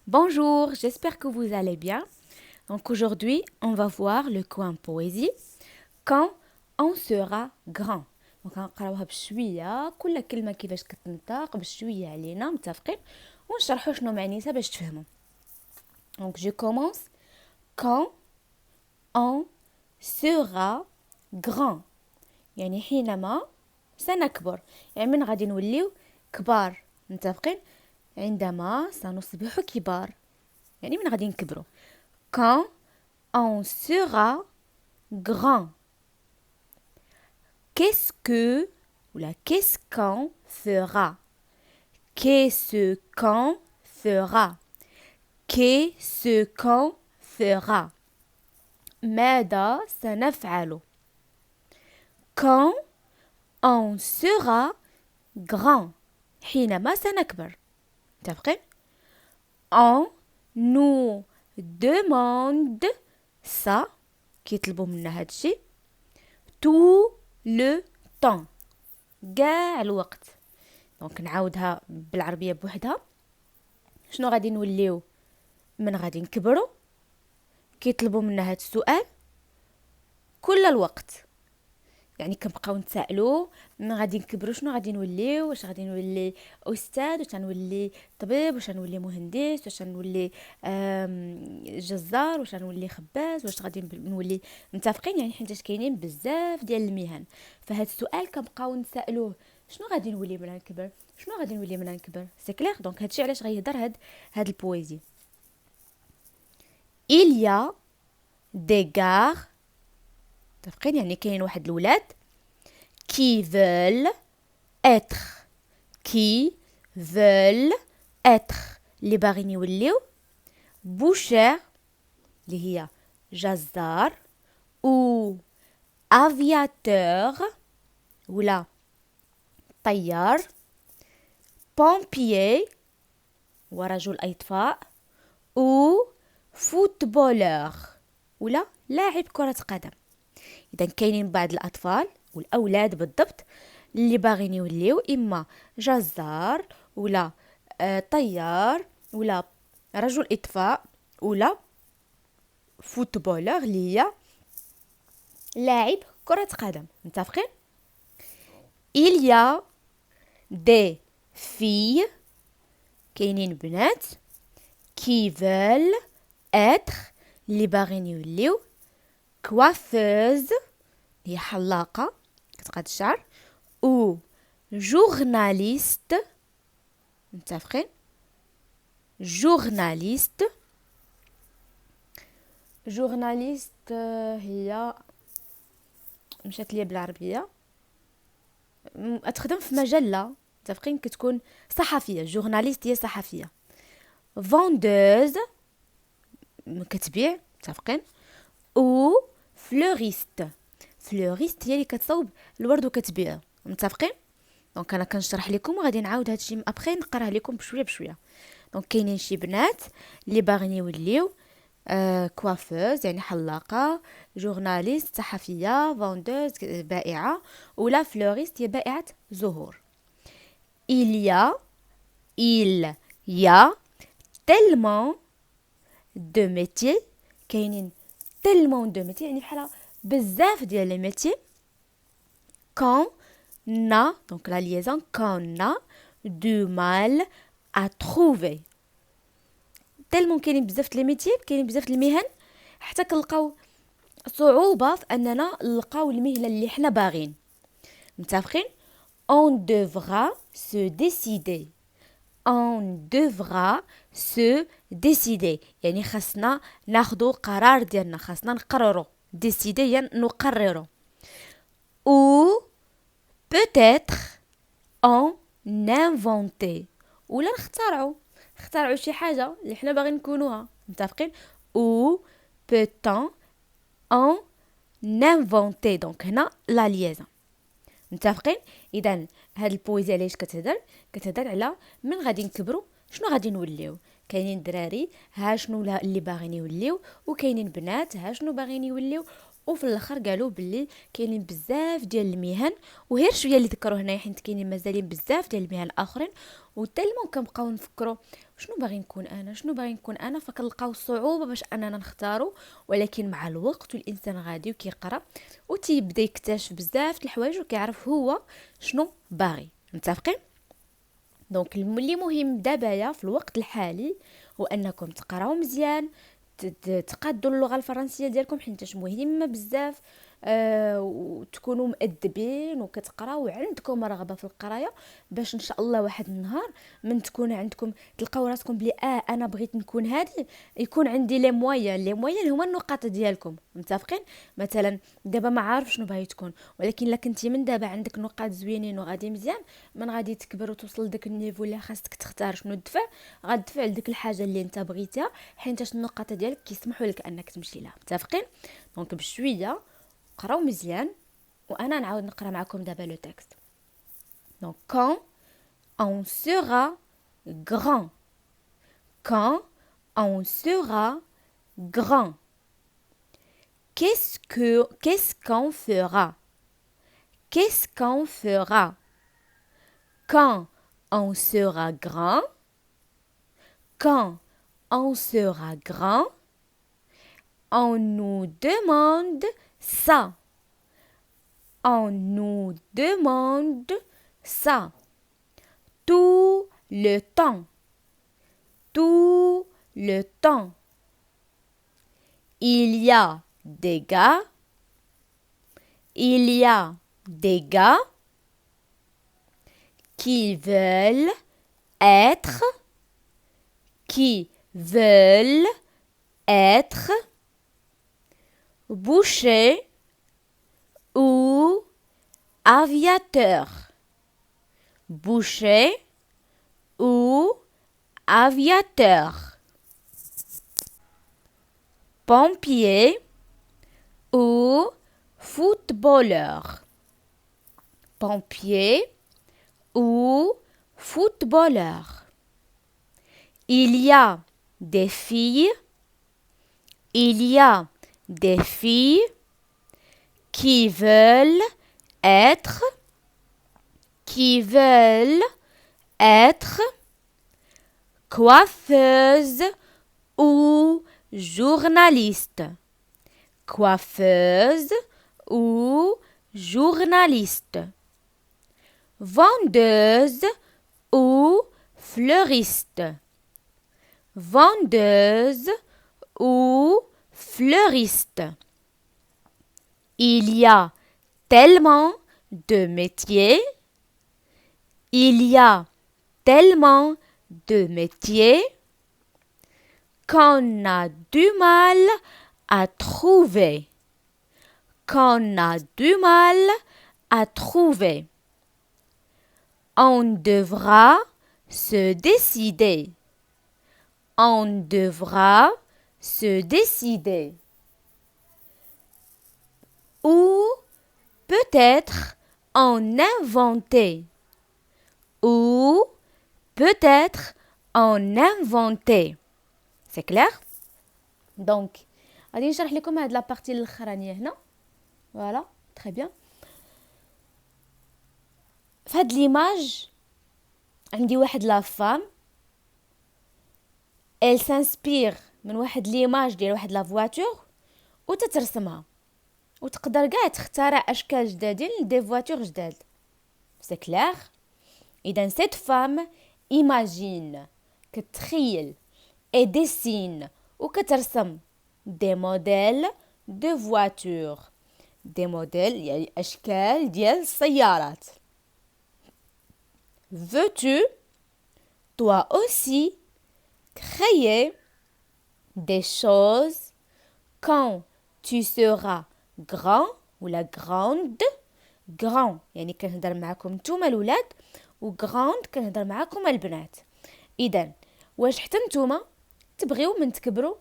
Bonjour, j'espère que vous allez bien. Donc aujourd'hui, on va voir le coin poésie quand on sera grand. Donc غنقراوها بشويه كل كلمه كيفاش كتنطق بشويه علينا متفقين ونشرحوا شنو معنيتها باش تفهموا. Donc je commence quand on sera grand. يعني حينما سنكبر، يعني من غادي نوليو كبار متفقين. عندما سنصبح كبار يعني من غادي نكبروا. Quand on sera grand. Qu'est-ce que ou la qu'est-ce qu'on fera? Qu'est-ce qu'on fera? Qu'est-ce qu'on fera? ماذا سنفعل؟ Quand on sera grand. حينما سنكبر. متفقين؟ On nous demande ça كيطلبوا منا هادشي tout le temps كاع الوقت. دونك نعاودها بالعربيه بوحدها. شنو غادي نوليو من غادي نكبروا؟ كيطلبوا منا هاد السؤال كل الوقت، يعني كنبقاو نتسائلوا من غادي نكبروا شنو غادي نوليو، واش غادي نولي استاذ، واش غنولي طبيب، واش غنولي مهندس، واش غنولي جزار، واش غنولي خباز، واش غادي نولي متفقين. يعني حيت كاينين بزاف ديال المهن، فهاد السؤال كنبقاو نتسائلوه شنو غادي نولي ملي نكبر، شنو غادي نولي ملي نكبر. سي كلير. دونك هادشي علاش غيهضر هاد البويزي. il y a des gars متفقين، يعني كاين واحد الولاد qui veulent être اللي باغيين يوليو بوشير اللي هي جزار او افياتور ولا طيار بومبيي ورجل اطفاء او فوتبولور ولا لاعب كرة قدم. اذا كاينين بعض الاطفال والاولاد بالضبط اللي باغيين يوليو اما جزار ولا طيار ولا رجل اطفاء ولا فوتبولر اللي هي لاعب كرة قدم. متفقين؟ il y a des filles كاينين بنات qui veulent être اللي باغيين يوليو coiffeuse هي حلاقة كتقاد الشعر او جورناليست. متفقين؟ جورناليست هي مشات ليا بالعربية تخدم في مجلة. متفقين؟ كتكون صحفية. جورناليست هي صحفية. فوندوز كتبيع. متفقين؟ او فلوريست هي اللي كتصوب الورد وكتبيعه. متفقين؟ دونك انا كنشرح لكم وغادي نعاود هادشي ابخي نقراه لكم بشويه. دونك كاينين شي بنات اللي باغيين يوليو كوافوز يعني حلاقه، جورناليست صحفيه، فوندوز بائعه، ولا فلوريست هي بائعه زهور. il y a tellement de métiers كاينين tellement de métiers يعني بحال بزاف ديال لي ميتي qu'on a donc la liaison qu'on a du mal à trouver. tellement كاينين بزاف لي ميتي كاينين بزاف المهن حتى كنلقاو صعوبة في اننا نلقاو المهنة اللي حنا باغين. متفقين؟ on devra se décider يعني خاصنا ناخدو قرار ديالنا، خاصنا نقررو. décider يعني نقررو. ou peut-être en inventer ولا نخترعوا شي حاجة اللي حنا باغيين نكونوها. متفقين؟ ou peut-on en inventer. دونك هنا لا ليزون. متفقين؟ اذا هاد البويزي علاش كتهضر على من غادي نكبروا شنو غادي نوليو. كاينين دراري ها شنو اللي باغيين يوليو، وكاينين بنات ها شنو باغيين يوليو، وفي الاخر قالوا باللي كاينين بزاف ديال المهن، وغير شويه اللي ذكروا هنايا حيت كاينين مازالين بزاف ديال المهن اخرين. وتلمو كنبقاو نفكروا شنو باغي نكون انا، شنو باغي نكون انا، فكنلقاو صعوبه باش اننا نختاروا. ولكن مع الوقت والانسان غادي وكيقرا وتيبدا يكتشف بزاف د الحوايج وكيعرف هو شنو باغي. متفقين؟ دونك اللي مهم دابايا في الوقت الحالي هو انكم تقراو مزيان، تقادوا اللغه الفرنسيه ديالكم حيت مهمه بزاف، وتكونوا مؤدبين وكتقراو وعندكم رغبه في القرايه، باش ان شاء الله واحد النهار من تكون عندكم تلقاو راسكم بلي انا بغيت نكون هادي، يكون عندي لي مويان هما النقاط ديالكم. متفقين؟ مثلا دابا ما عارف شنو باغي تكون، ولكن الا كنتي من دابا عندك نقاط زوينين وغادي مزيان، من غادي تكبر وتوصل لداك النيفو اللي خاصك تختار شنو تدفع، غتدفع لديك الحاجه اللي انت بغيتها، حيت النقاط ديالك كيسمحوا لك انك تمشي لها. متفقين؟ دونك بشويه قراو مزيان وانا نعاود نقرا معكم دابا لو تكست. دونك quand on sera grand, quand on sera grand, qu'est-ce qu'on fera, qu'est-ce qu'on fera quand on sera grand, quand on sera grand, on nous demande ça, on nous demande ça tout le temps, tout le temps. Il y a des gars, il y a des gars qui veulent être, bouchers ou aviateurs, bouchers ou aviateurs, pompiers ou footballeurs, pompiers ou footballeurs. Il y a des filles, il y a des filles qui veulent être, coiffeuses ou journalistes, coiffeuses ou journalistes, vendeuses ou fleuristes, vendeuses ou fleuristes. Il y a tellement de métiers, il y a tellement de métiers qu'on a du mal à trouver, qu'on a du mal à trouver. On devra se décider, on devra se décider. Ou peut-être en inventer, ou peut-être en inventer. C'est clair? Donc غادي نشرح لكم هاد لابارتي الاخرانيه هنا. فوالا تري بيان. فهاد ليماج عندي واحد لا فام، elle s'inspire من واحد ليماج ديال واحد لا فواتور وتترسمها، وتقدر كاع تختارع اشكال جدادين دي فواتور جداد. سي كلير؟ اذا سيت فام ايماجين كتخيل اي ديسين وكترسم دي موديل دو فواتور، دي موديل يعني اشكال ديال السيارات. Veux-tu toi aussi créer des choses quand tu seras grand ou la grande؟ grand يعني كنهضر معكم نتوما الولاد، و grand كنهضر معكم البنات. اذا واش حتى نتوما تبغيو من تكبروا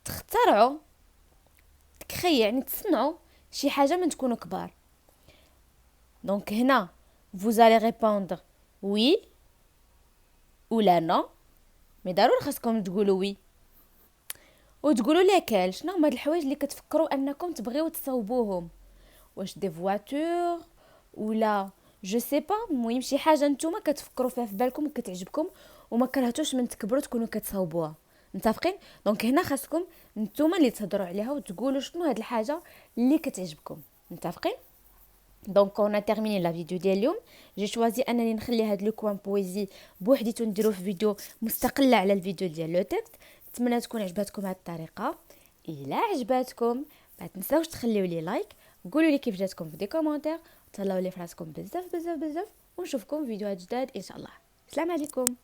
تخترعوا تكري يعني تصنعوا شي حاجه من تكونوا كبار؟ دونك هنا vous allez répondre oui ولا non، مي ضروري خاصكم تقولوا وي وتقولوا ليكال شنو هما هاد الحوايج اللي كتفكروا انكم تبغيو تصاوبوهم، واش دي فواتور ولا جو سي با، المهم شي حاجه نتوما كتفكروا فيها في بالكم وكتعجبكم وما كرهتوش من تكبروا تكونوا كتصاوبوها. متفقين؟ دونك هنا خاصكم نتوما اللي تهضروا عليها وتقولوا شنو هاد الحاجه اللي كتعجبكم. متفقين؟ دونك اون تيرميني لا فيديو ديال اليوم. جي شوازي انني نخلي هاد لو كوان بويزي بوحديتو نديروه في فيديو مستقله على الفيديو ديال لو تكست. نتمنى تكون عجبتكم هاد الطريقه. الا عجبتكم ما تنساوش تخليو لي لايك، قولوا لي كيف جاتكم في دي كومونتير، تهلاو لي فراسكم بزاف بزاف بزاف، ونشوفكم في فيديوهات جداد ان شاء الله. السلام عليكم.